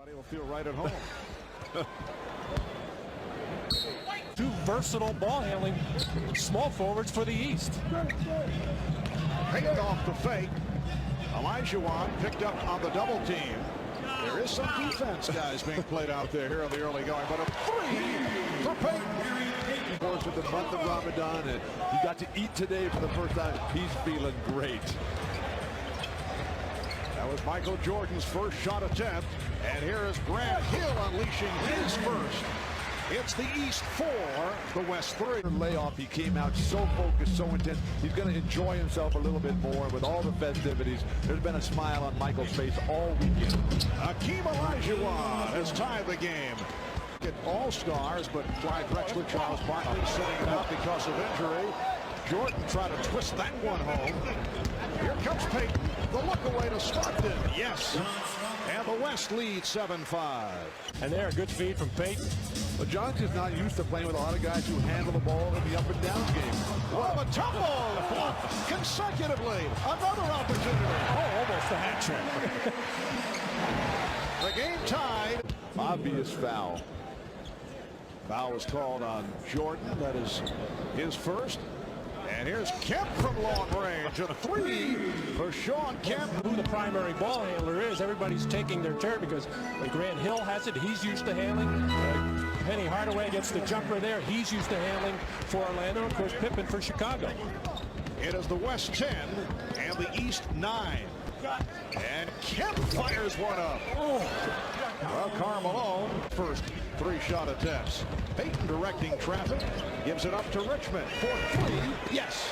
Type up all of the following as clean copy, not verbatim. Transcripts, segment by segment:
Everybody will feel right at home. Two versatile ball handling small forwards for the East. Payton off the fake. Elijah picked up on the double team. There is some defense, guys, being played out there here in the early going, but a three for Payton. Of course, with the month of Ramadan, and he got to eat today for the first time. He's feeling great. That was Michael Jordan's first shot attempt, and here is Grant Hill unleashing his first. It's the East 4, the West 3. Layoff, he came out so focused, so intense. He's going to enjoy himself a little bit more with all the festivities. There's been a smile on Michael's face all weekend. Hakeem Olajuwon has tied the game. At All-Stars, but Clyde Drexler, Charles Barkley sitting it out because of injury. Jordan tried to twist that one home. Here comes Payton. The look away to Stockton. Yes. And the West leads 7-5. And there, a good feed from Payton. But John's just not used to playing with a lot of guys who handle the ball in the up and down game. What a tumble! Consecutively. Another opportunity. Oh, almost a hat trick. The game tied. Obvious foul. Foul was called on Jordan. That is his first. And here's Kemp from long range. A three for Sean Kemp. Who the primary ball handler is, everybody's taking their turn because Grant Hill has it. He's used to handling. Penny Hardaway gets the jumper there. He's used to handling for Orlando. Of course, Pippen for Chicago. It is the West 10 and the East 9. And Kemp fires one up. Oh. Well, Carmelo, first three-shot attempts. Payton directing traffic, gives it up to Richmond for three. Yes.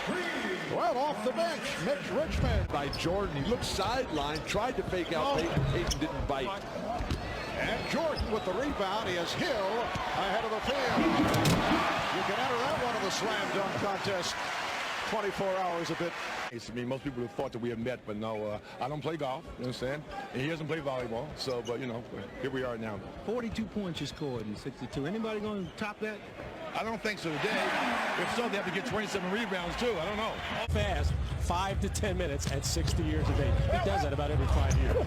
Well, off the bench, Mitch Richmond. By Jordan, he looked sidelined, tried to fake out Payton. Payton didn't bite. And Jordan with the rebound. He has Hill ahead of the field. You can enter that one in the slam dunk contest. 24 hours a bit. I mean, most people have thought that we have met, but no, I don't play golf, you understand? And he doesn't play volleyball, so, but, you know, here we are now. 42 points you scored in 62. Anybody going to top that? I don't think so today. If so, they have to get 27 rebounds, too. I don't know. Fast, 5 to 10 minutes at 60 years of age. He does that about every 5 years.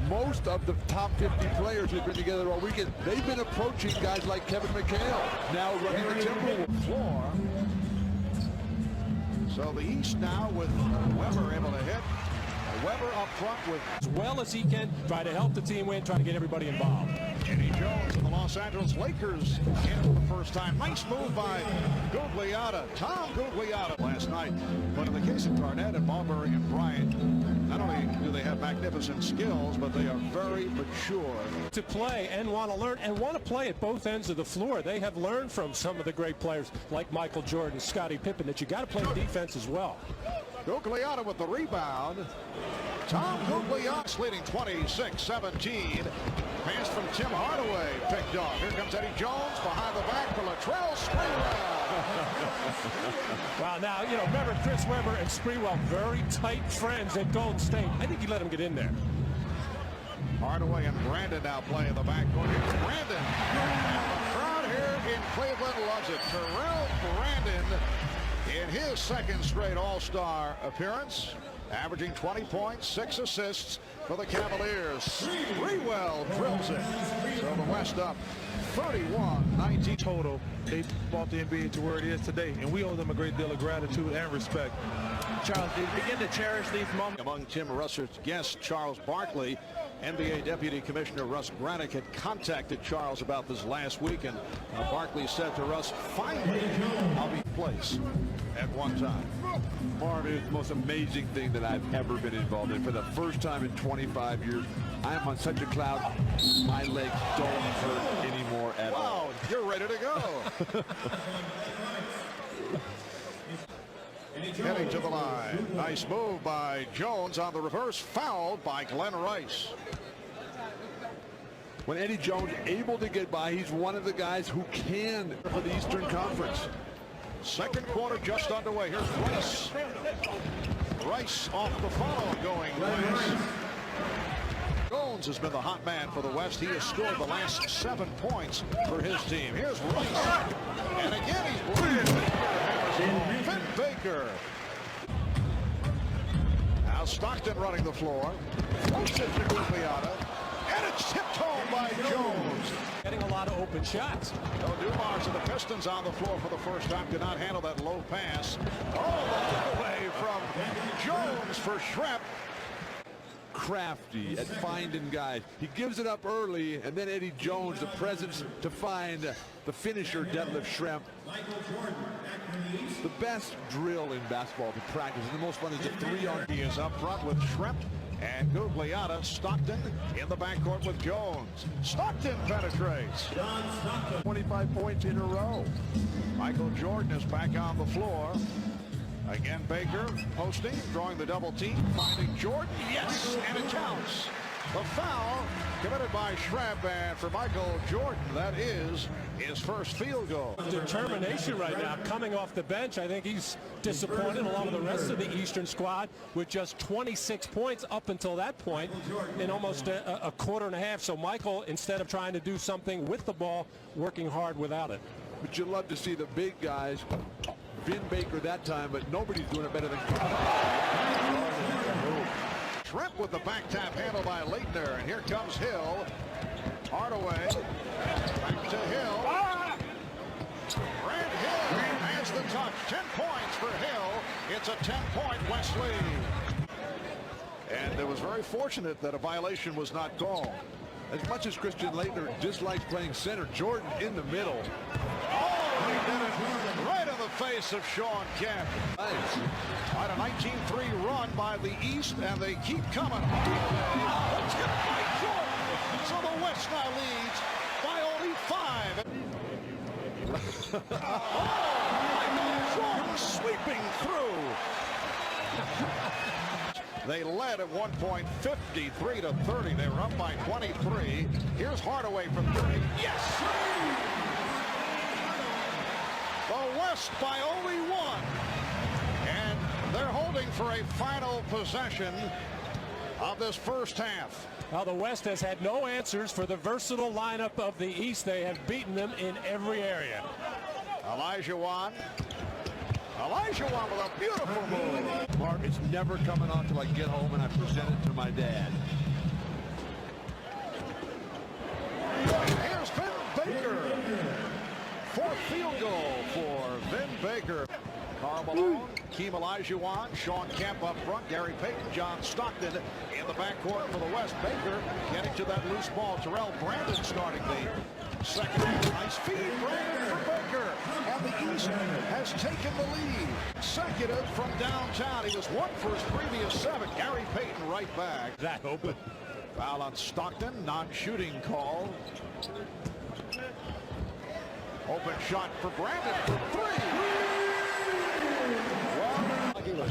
Most of the top 50 players who've been together all weekend, they've been approaching guys like Kevin McHale, now running the Timberwolves floor. So the East now with Weber able to hit. Weber up front with as well as he can, try to help the team win, try to get everybody involved. Eddie Jones and the Los Angeles Lakers in for the first time. Nice move by Gugliotta, Tom Gugliotta last night. But in the case of Garnett and Marbury and Bryant, not only do they have magnificent skills, but they are very mature. To play and want to learn and want to play at both ends of the floor. They have learned from some of the great players like Michael Jordan, Scottie Pippen, that you got to play defense as well. Gugliotta with the rebound. Tom Gugliotta leading 26-17. Pass from Tim Hardaway picked off. Here comes Eddie Jones behind the back for Latrell Sprewell. Wow, now, you know, remember Chris Webber and Sprewell, very tight friends at Golden State. I think he let him get in there. Hardaway and Brandon now play in the backcourt. Here's Brandon. And the crowd here in Cleveland loves it. Terrell Brandon in his second straight All-Star appearance, averaging 20 points, 6 assists for the Cavaliers. Sprewell drills it. So the West up 31-19 total. They brought the NBA to where it is today, and we owe them a great deal of gratitude and respect. Charles, they begin to cherish these moments. Among Tim Russell's guests, Charles Barkley, NBA Deputy Commissioner Russ Granick had contacted Charles about this last week, and Barkley said to Russ, finally, I'll be placed at one time. Marvin, it's the most amazing thing that I've ever been involved in. For the first time in 25 years, I am on such a cloud, my legs don't hurt anymore at all. Wow, you're ready to go. Heading to the line. Nice move by Jones on the reverse, fouled by Glenn Rice. When Eddie Jones able to get by, he's one of the guys who can for the Eastern Conference. Second quarter just underway. Here's Rice. Rice off the follow going Rice. Jones has been the hot man for the West. He has scored the last 7 points for his team. Here's Rice. And again he's Finn Baker. Now Stockton running the floor. Floats it to Gugliotta. And it's tipped lot of open shots. No Dumars of the Pistons on the floor for the first time. Could not handle that low pass. Oh, the away from Jones for Schrempf. Crafty at finding guys. He gives it up early, and then Eddie Jones, the presence to find the finisher, Detlef Schrempf. The best drill in basketball to practice, and the most fun is the 3-on. He is up front with Schrempf and Gugliotta. Stockton in the backcourt with Jones. Stockton penetrates. 25 points in a row. Michael Jordan is back on the floor. Again, Baker posting, drawing the double team, finding Jordan. Yes, and it counts. The foul committed by Schrempf, and for Michael Jordan, that is his first field goal. Determination right now, coming off the bench. I think he's disappointed along with the rest of the Eastern squad with just 26 points up until that point in almost a quarter and a half. So Michael, instead of trying to do something with the ball, working hard without it. But you love to see the big guys. Vin Baker that time, but nobody's doing it better than Schrempf with the back tap handled by Leitner, and here comes Hill. Hardaway back to Hill. Grant Hill has the touch. 10 points for Hill. It's a 10-point West lead. And it was very fortunate that a violation was not called. As much as Christian Leitner dislikes playing center, Jordan in the middle. Oh, he did it right in the face of Sean Kemp. Nice. On a 19-3 run by the East, and they keep coming. Let's get it by Jordan. So the West now leads by only 5. Oh, Jordan sweeping through. They led at one point 53-30. They were up by 23. Here's Hardaway from 30. Yes! The West by only 1. And they're holding for a final possession of this first half. Now the West has had no answers for the versatile lineup of the East. They have beaten them in every area. Olajuwon with a beautiful move. Mark, it's never coming on till I get home and I present it to my dad. And here's Vin Baker. Fourth field goal for Vin Baker. Karl Malone, Keem Olajuwon, Sean Kemp up front, Gary Payton, John Stockton in the backcourt for the West. Baker getting to that loose ball. Terrell Brandon starting the second half. Nice feed, Brandon for Baker. And the East has taken the lead. Consecutive from downtown. He was 1 for his previous 7. Gary Payton right back. That open. Foul on Stockton, non-shooting call. Open shot for Brandon for 3. The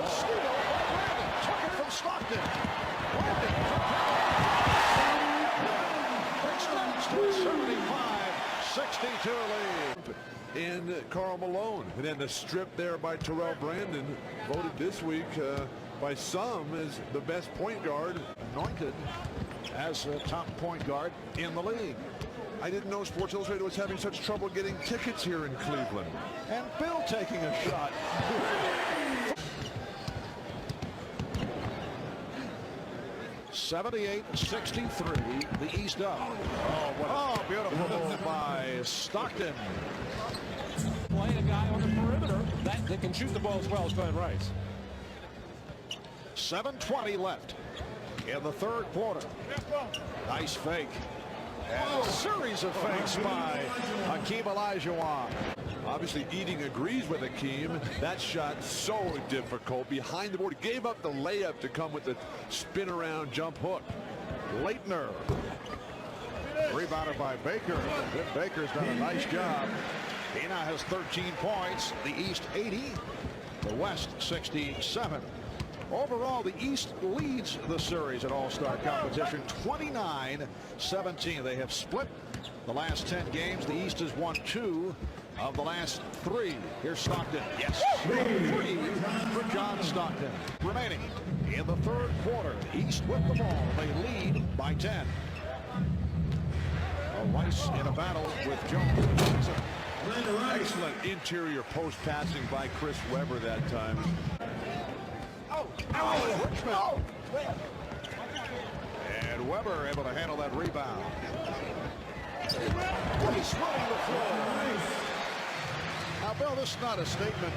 steal by Brandon. Took it from Stockton. Brandon extends to a 75-62 lead. And Karl Malone. And then the strip there by Terrell Brandon, voted this week by some as the best point guard. Anointed as a top point guard in the league. I didn't know Sports Illustrated was having such trouble getting tickets here in Cleveland. And Bill taking a shot. (78-63), the East up. Oh, beautiful move by Stockton. Playing a guy on the perimeter that can shoot the ball as well as Glenn Rice. 7:20 left in the third quarter. Nice fake. And a series of fakes by Hakeem Olajuwon. Obviously, Eating agrees with Hakeem. That shot so difficult. Behind the board, gave up the layup to come with the spin around jump hook. Leitner. Rebounded by Baker. Baker's done a nice job. He now has 13 points. The East 80. The West 67. Overall, the East leads the series at All-Star competition 29-17. They have split the last 10 games. The East has won 2 of the last 3. Here's Stockton. Yes. 3 for John Stockton. Remaining in the third quarter. East with the ball. They lead by 10. Rice in a battle with Jones. Excellent interior post passing by Chris Webber that time. And Webber Weber able to handle that rebound. Rice running the floor. Now, Bill, this is not a statement.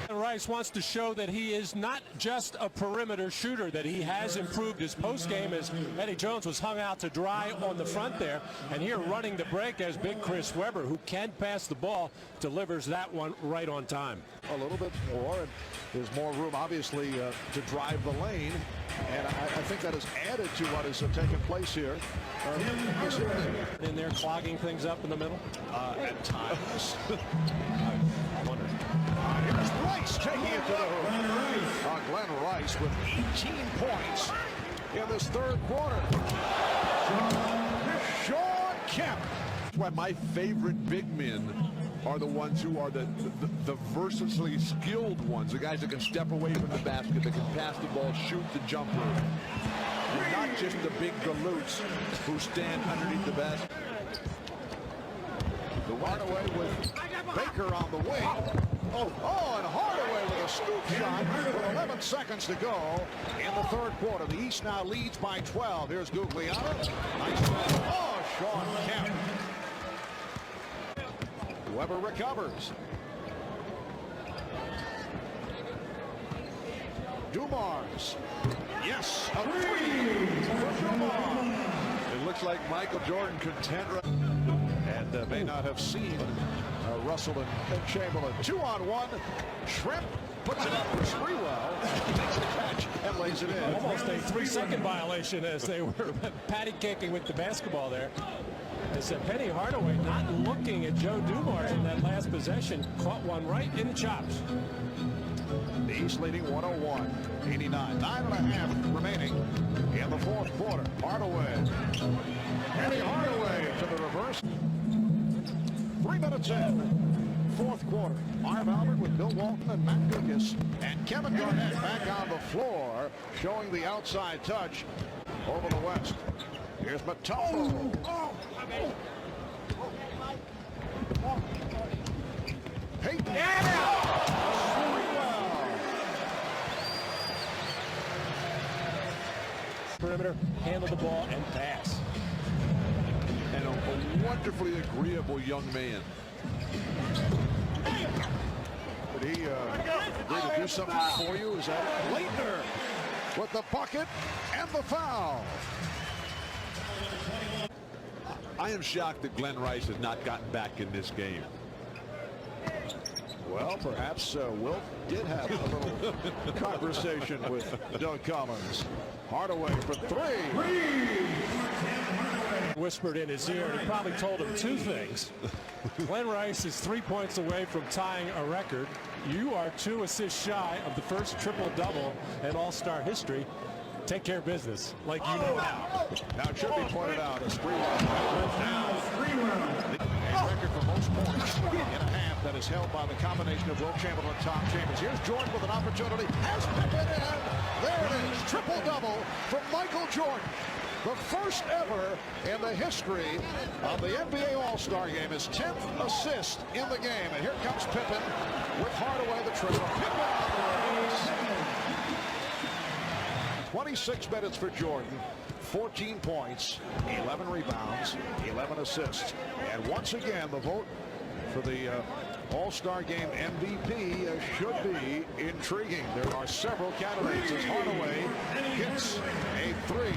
Rice wants to show that he is not just a perimeter shooter, that he has improved his post game as Eddie Jones was hung out to dry on the front there. And here running the break as big Chris Weber, who can pass the ball, delivers that one right on time. A little bit more, and there's more room, obviously, to drive the lane. And I think that has added to what has taken place here. In there clogging things up in the middle? At times. I wonder. Here's Rice taking it to the hoop. Glenn Rice with 18 points in this third quarter. Sean Kemp. Why my favorite big men are the ones who are the versatily skilled ones, the guys that can step away from the basket, that can pass the ball, shoot the jumper. And not just the big galoots who stand underneath the basket. The Hardaway with Baker on the wing. And Hardaway with a scoop shot with 11 seconds to go in the third quarter. The East now leads by 12. Here's Guglielmo. Nice pass. Sean Kemp. Weber recovers. Dumars. Yes, a three for Dumars. It looks like Michael Jordan content. And may not have seen Russell and Chamberlain. 2-on-1. Shrimp puts it up for Sprewell. Takes the catch and lays it in. Almost a 3-second violation as they were patty caking with the basketball there. As Penny Hardaway not looking at Joe Dumars in that last possession, caught one right in the chops. The East leading 101-89. 9.5 remaining in the fourth quarter. Hardaway. Penny Hardaway to the reverse. 3 minutes in. Fourth quarter. Marv Albert with Bill Walton and Matt Gugas. And Kevin Garnett back on the floor, showing the outside touch over the West. Here's Matofo. Peyton. Perimeter, handle the ball, and pass. And a wonderfully agreeable young man. Did he agree to do something for you? Is that Leitner with the bucket and the foul? I am shocked that Glenn Rice has not gotten back in this game. Well, perhaps Wilt did have a little conversation with Doug Collins. Hardaway for three. Whispered in his ear, and he probably told him two things. Glenn Rice is 3 points away from tying a record. You are 2 assists shy of the first triple-double in All-Star history. Take care of business like you know how. Now it should be pointed out as a record for most points in a half that is held by the combination of Wilt Chamberlain and Tom Chambers. Here's Jordan with an opportunity. Has Pippen in. There it is. Triple-double from Michael Jordan. The first ever in the history of the NBA All-Star Game. His 10th assist in the game. And here comes Pippen with Hardaway the triple. Pippen on the race. 26 minutes for Jordan. 14 points, 11 rebounds, 11 assists. And once again, the vote for the All-Star Game MVP should be intriguing. There are several candidates as Hardaway hits a three.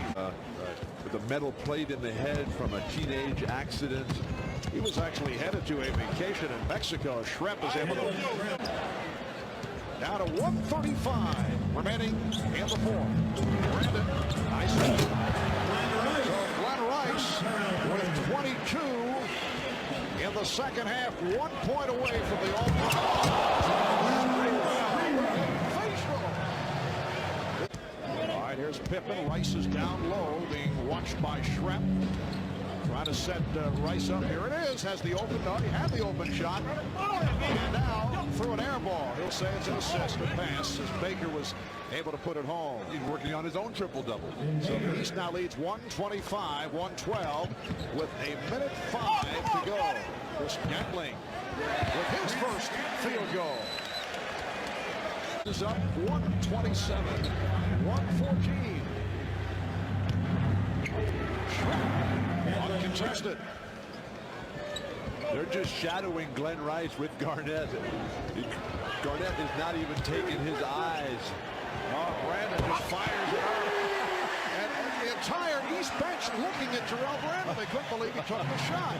With a metal plate in the head from a teenage accident. He was actually headed to a vacation in Mexico. Shrimp is able to... Down to 1:35 remaining in the fourth. Brandon, nice. So Glenn Rice with 22 in the second half, 1 point away from the all right, here's Pippen. Rice is down low, being watched by Shrimp. Trying to set Rice up. Here it is. Has the open. No, he had the open shot. And now threw an air ball. He'll say it's an assist. A pass as Baker was able to put it home. He's working on his own triple-double. So the East now leads 125-112 with 1:05 to go. Chris Gatling with his first field goal. Is up 127-114. contested. They're just shadowing Glenn Rice with Garnett. Garnett is not even taking his eyes. Oh, Brandon just fires it out. And the entire East bench looking at Terrell Brandon. They couldn't believe he took the shot.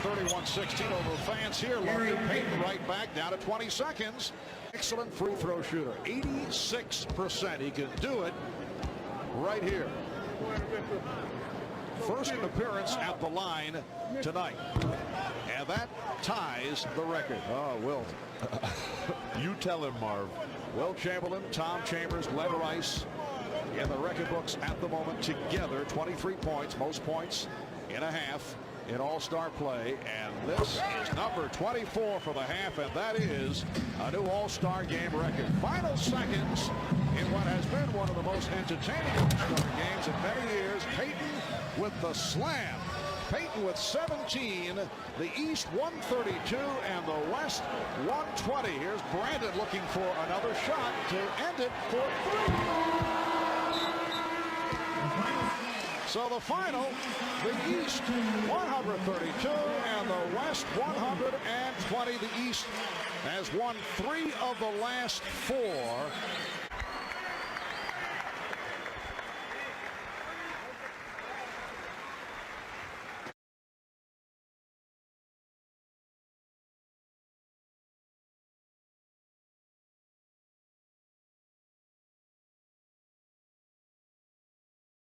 130-116 over the fans here. Larry Payton right back down to 20 seconds. Excellent free throw shooter. 86%. He can do it right here. First appearance at the line tonight. And that ties the record. Oh, Wilt. You tell him, Marv. Wilt Chamberlain, Tom Chambers, Glenn Rice in the record books at the moment together. 23 points, most points in a half in all-star play. And this is number 24 for the half, and that is a new all-star game record. Final seconds in what has been one of the most entertaining all-star games in many years. Payton with the slam. Payton with 17, the East 132 and the West 120. Here's Brandon looking for another shot to end it for 3. So the final, the East 132 and the West 120. The East has won 3 of the last 4.